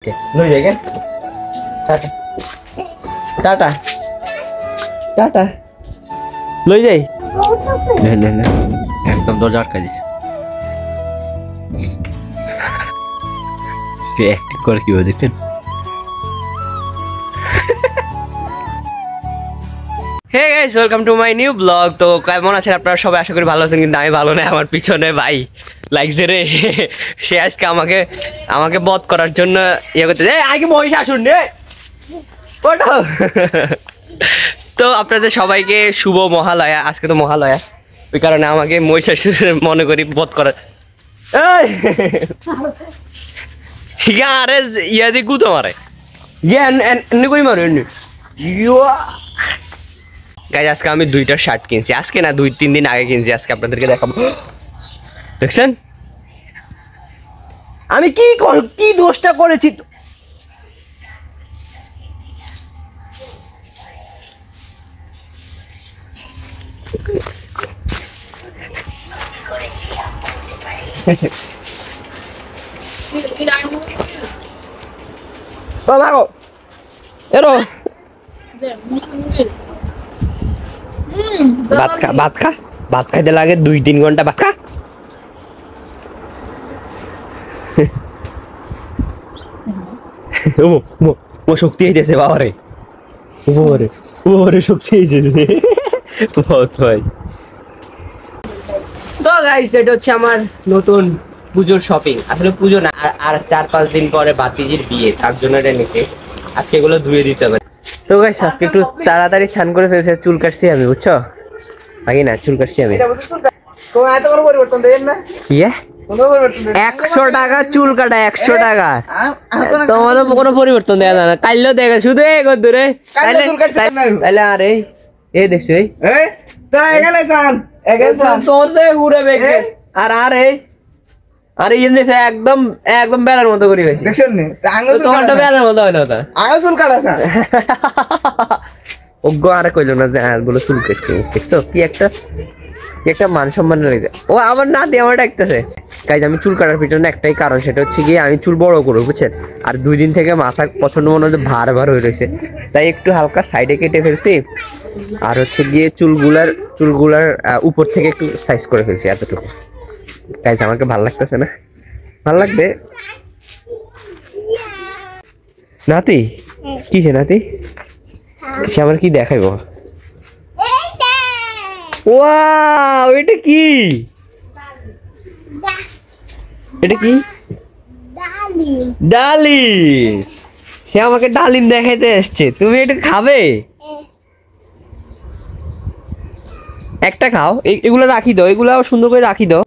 লই যাই গে tata tata tata লই যাই না না একদম দরজা আটকা দিছে সে অ্যাক্টিং করে কি দেখেন hey guys welcome to my new blog. তো কেমন আছেন আপনারা সবাই? আশা করি ভালো আছেন, কিন্তু আমি ভালো না। আমার পিছনে ভাই লাগছে রে, সে আজকে আমাকে বধ করার জন্য ইয়ে করতে আগে মহিষ আসুন রে। তো আপনাদের সবাইকে শুভ মহালয়া। আজকে তো মহালয়া, ওই কারণে আমাকে মহিষাসুর মনে করি বধ করার। আরে ইয়া দিয়ে গুতো মারে এমনি করি মারো এমনি। গাইজ আজকে আমি 2টা শার্ট কিনছি, আজকে না 2-3 দিন আগে কিনছি। আজকে আপনাদেরকে দেখাবো। দেখছেন আমি কি দোষটা করেছি? ভাত খাইতে লাগে 2-3 ঘন্টা। ভাত খা ও শক্তি হইতেছে বাবারে, ওরে শক্তি হইতেছে বহুত ভাই। তো গাইস এটা হচ্ছে আমার নতুন পুজোর শপিং। আসলে পুজো না, আর 4-5 দিন পরে বাতিজির বিয়ে, তার জন্য এটা নিতে আজকে এগুলো ধুয়ে দিতে হবে। তো গাইস আজকে একটু তাড়াতাড়ি ছান করে ফেলছে। চুল কাটছি আমি, বুঝছো? আগে না চুল কাটছি আমি। কি 100 টাকা চুল কাটা? 100 টাকা তোমাদের কোনো পরিবর্তন দেওয়া যায় না। কাইলেও দেখা শুধু দূরে তাইলে আরে এ দেখছো আর আরে আরে একদম একদম বেলার মতো করি তোমারটা বেলার মতো হয় না। অজ্ঞ আরে কইল না যে বলে চুল কেটছে। দেখছো কি একটা মান সম্মান লেগে। ও আমার না দিয়ে আমার ডাকতেছে। গাইজ আমি চুল কাটার পিছনে একটাই কারণ, সেটা হচ্ছে গিয়ে আমি চুল বড় করবো, বুঝছেন? আর 2 দিন থেকে মাথা পছন্দ মনে হচ্ছে ভার হয়ে রয়েছে, তাই একটু হালকা সাইডে কেটে ফেলছি। আর হচ্ছে গিয়ে চুলগুলার উপর থেকে একটু সাইজ করে ফেলছি, এতটুকু। গাইজ আমাকে ভালো লাগতেছে না? ভালো লাগবে নাতি? কিসে নাতি? সে আমার কি দেখাইবো? ওয়াও, এটা কি? এটা কি? ডালিম। সে আমাকে ডালিম দেখাইতে এসছে। তুমি এটা খাবে? একটা খাও, এগুলো রাখি দাও, এগুলো সুন্দর করে রাখি দাও।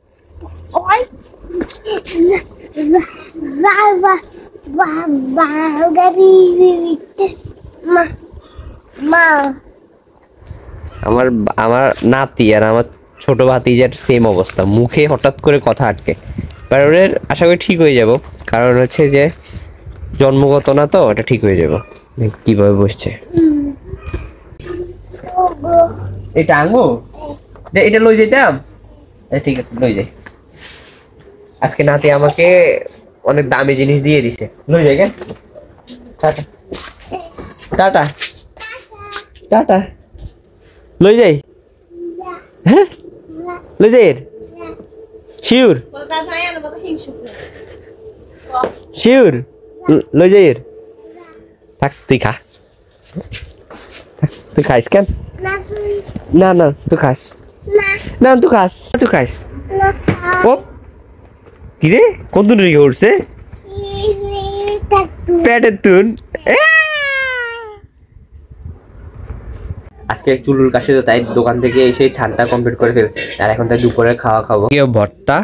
আমার নাতি আর আমার ছোট ভাতিজার সেম অবস্থা, মুখে হঠাৎ করে কথা আটকে। কারণ ওর আশা করি ঠিক হয়ে যাব, কারণ হচ্ছে যে জন্মগত না, তো এটা ঠিক হয়ে যাব। কিভাবে বসছে এটা আঙ্গো, এটা লই যেতাম। ঠিক আছে লই যাই। আজকে নাতি আমাকে অনেক দামি জিনিস দিয়ে দিছে, লই যাই। টাটা টাটা টাটা লই যাই। হ্যাঁ লই যাই। শিওর শিওর লই যাই। থাক তুই খা, তুই খাইস কেন? না না তুই খাস না, তুই খাস। ও কি রে, কোন দিন রেখে উঠছে পেটের তুন। আজকে চুলুর কাছে তো, তাই দোকান থেকে এসে ছানটা কমপ্লিট করে ফেলছে। আর এখন তাই দুপুরে খাওয়া খাবো ভর্তা,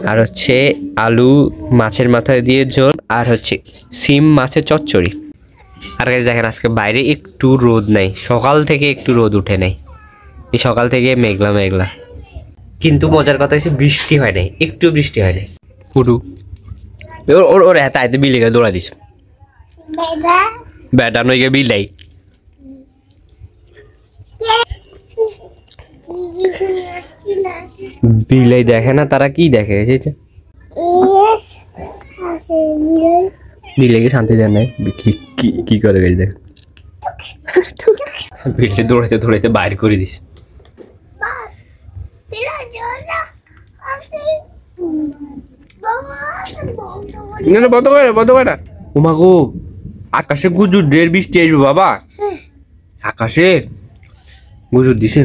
আর হচ্ছে আলু মাছের মাথায় দিয়ে ঝোল, আর হচ্ছে সিম মাছের চচ্চড়ি। আর গাইস দেখেন আজকে বাইরে একটু রোদ নাই, সকাল থেকে একটু রোদ উঠে নাই। এই সকাল থেকে মেঘলা মেঘলা, কিন্তু মজার কথা হচ্ছে বৃষ্টি হয় নাই, একটু বৃষ্টি হয় নাই। পুরু ওর তাইতে বিলিকে দৌড়া দিস বেটা নইকে বিলাই। বিলাই দেখে না, তারা কি দেখে? বিলেকে শান্তি দেন নাই, কি করে গেছে দেখ, বিলে দৌড়াইতে দৌড়াইতে বাইর করে দিস। বন্ধ করে উমাগো, আকাশে গুজুর, ঢের বৃষ্টি আসবে বাবা, আকাশে গুজুর দিছে।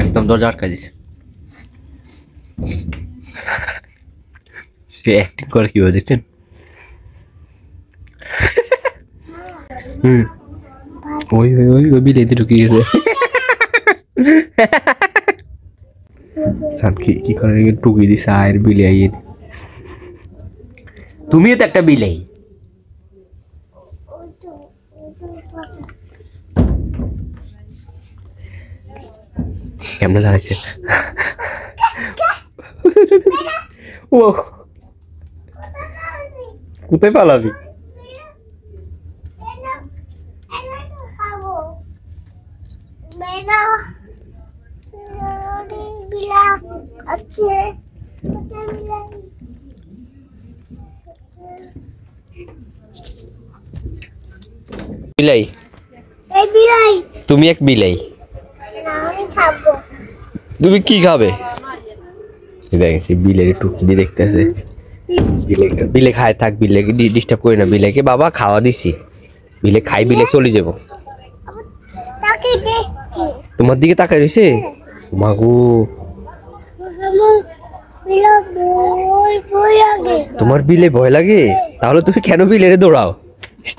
একদম দরজা আটকা দিছে। সে অ্যাক্টিং করে কিভাবে দেখছেন? ওই ওই ওই ওই বিলেতে ঢুকে গেছে। কি করে টুকি দিছে, আয়ের বিলে আইয়ে। তুমিও তো একটা বিলেই। কেমন লাগছে? ও কোথায় পালাবি? বিলাই, তুমি এক বিলাই, তুমি কি খাবে? বিলের টুকি দিয়ে দেখতেছে, বিলে খায় থাক, বিলে ডিস্টার্ব করি না বিলেকে, বাবা খাওয়া দিছি, বিলে খাই, বিলে চলে যাবো। তোমার দিকে তাকাই রয়েছে মাগু, তোমার বিলে ভয় লাগে? তাহলে তুমি কেন বিলে দৌড়াও?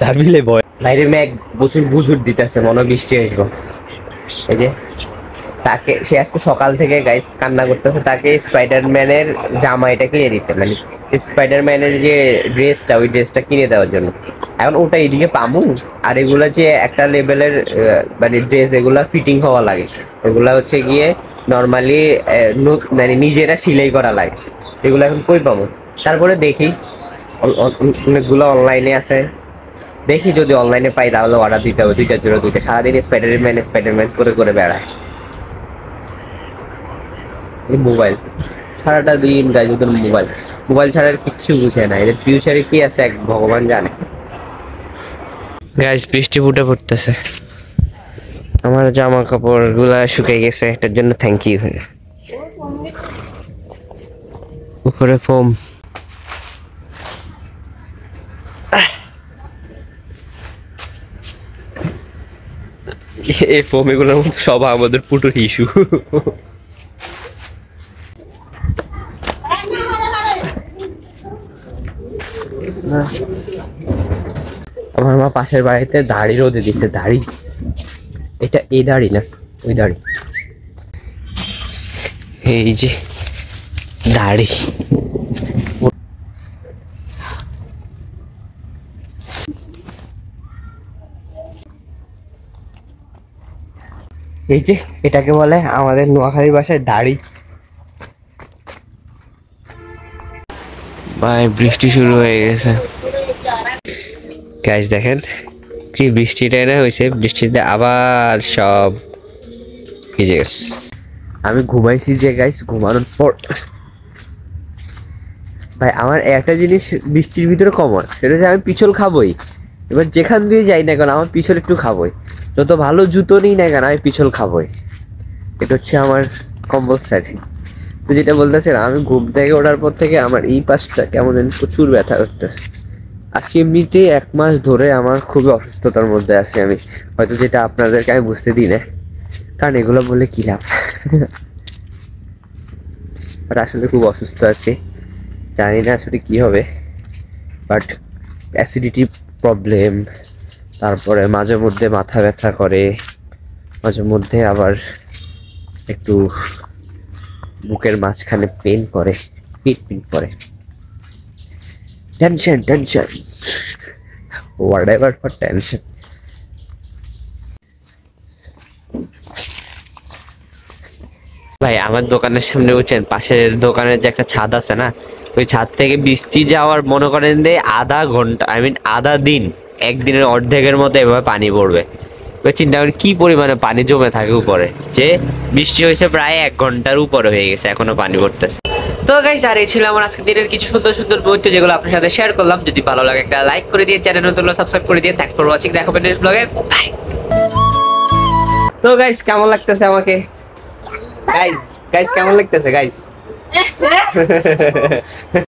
তার বিলে ভয়। বাইরে মেঘ প্রচুর গুজুর দিতেছে, মনে বৃষ্টি আসবো। এই যে তাকে, সে আজকে সকাল থেকে গাইস কান্না করতেছে, তাকে স্পাইডারম্যানের জামা এটা কিনে দিতে, মানে স্পাইডারম্যানের যে ড্রেসটা, ওই ড্রেসটা কিনে দেওয়ার জন্য। এখন ওটা এদিকে পামু, আর এগুলা যে একটা লেভেলের মানে ড্রেস, এগুলা ফিটিং হওয়া লাগে, এগুলা হচ্ছে গিয়ে নর্মালি মানে নিজেরা সেলাই করা লাগে, এগুলো এখন কই পাবো? তারপরে দেখি অনেকগুলো অনলাইনে আছে, দেখি যদি অনলাইনে পাই তাহলে অর্ডার দিতে হবে, দুইটার জন্য দুইটা। সারাদিন স্পাইডারম্যান করে করে বেড়ায় মোবাইল, সারাটা দিন গাইজ ওদের মোবাইল ছাড়া আর কিচ্ছু বুঝে না, এদের ফিউচারে কি আছে এক ভগবান জানে। গাইজ বৃষ্টি ফুটে পড়তেছে, আমার জামা কাপড় গুলা শুকিয়ে গেছে, এটার জন্য থ্যাংক ইউ। উপরে ফোম, এই ফোম এগুলোর মধ্যে সব আমাদের পুটুর ইস্যু। আমার মা পাশের বাড়িতে দাড়ি রোদে দিচ্ছে, দাড়ি, এটা এই দাড়ি না ওই দাড়ি, এই যে দাড়ি। এই যে এটাকে বলে আমাদের নোয়াখালীর ভাষায় দাড়ি। ভাই বৃষ্টি শুরু হয়ে গেছে গাইস, দেখেন কি বৃষ্টিটা না হয়েছে, বৃষ্টিতে আবার সব ভিজে গেছে। আমি ঘুমাইছি যে গাইস, ঘুমানোর পর ভাই আমার একটা জিনিস বৃষ্টির ভিতরে কমন, সেটা হচ্ছে আমি পিছল খাবোই। এবার যেখান দিয়ে যাই না কেন আমার পিছল একটু খাবোই, যত ভালো জুতো নিই না কেন আমি পিছল খাবোই, এটা হচ্ছে আমার কম্পালসারি। তো যেটা বলতেছিলাম, আমি ঘুম থেকে ওঠার পর থেকে আমার এই পাশটা কেমন যেন প্রচুর ব্যথা করতেছে। আজকে এমনিতে 1 মাস ধরে আমার খুবই অসুস্থতার মধ্যে আছি আমি, হয়তো যেটা আপনাদেরকে আমি বুঝতে দিই না, কারণ এগুলো বলে কি লাভ। আর আসলে খুব অসুস্থ আছি, জানি না আসলে কি হবে, বাট অ্যাসিডিটি প্রবলেম, তারপরে মাঝে মধ্যে মাথা ব্যথা করে, মাঝে মধ্যে আবার একটু বুকের মাঝখানে পেন করে, পিট করে, টেনশন whatever for টেনশন। ভাই আমার দোকানের সামনে বুঝছেন, পাশের দোকানের যে একটা ছাদ আছে না, ওই ছাদ থেকে বৃষ্টি যাওয়ার মনে করেন যে আধা ঘন্টা, আধা দিন, একদিনের অর্ধেকের মতো এভাবে পানি পড়বে। চিন্তা করেন কি পরিমাণে পানি জমে থাকে উপরে, যে বৃষ্টি হয়েছে প্রায় 1 ঘন্টার উপরে হয়ে গেছে, এখনো পানি পড়তেছে। তো গাইস, আর এই ছিল আমার আজকে দিনের কিছু সুন্দর সুন্দর মুহূর্ত যেগুলো আপনার সাথে শেয়ার করলাম। যদি ভালো লাগে একটা লাইক করে দিয়ে, চ্যানেল নতুন সাবস্ক্রাইব করে দিয়ে। থ্যাঙ্কস ফর ওয়াচিং, দেখা হবে নেক্সট ব্লগে, বাই। তো গাইস কেমন লাগতেছে আমাকে? গাইস গাইস কেমন লাগতেছে গাইস?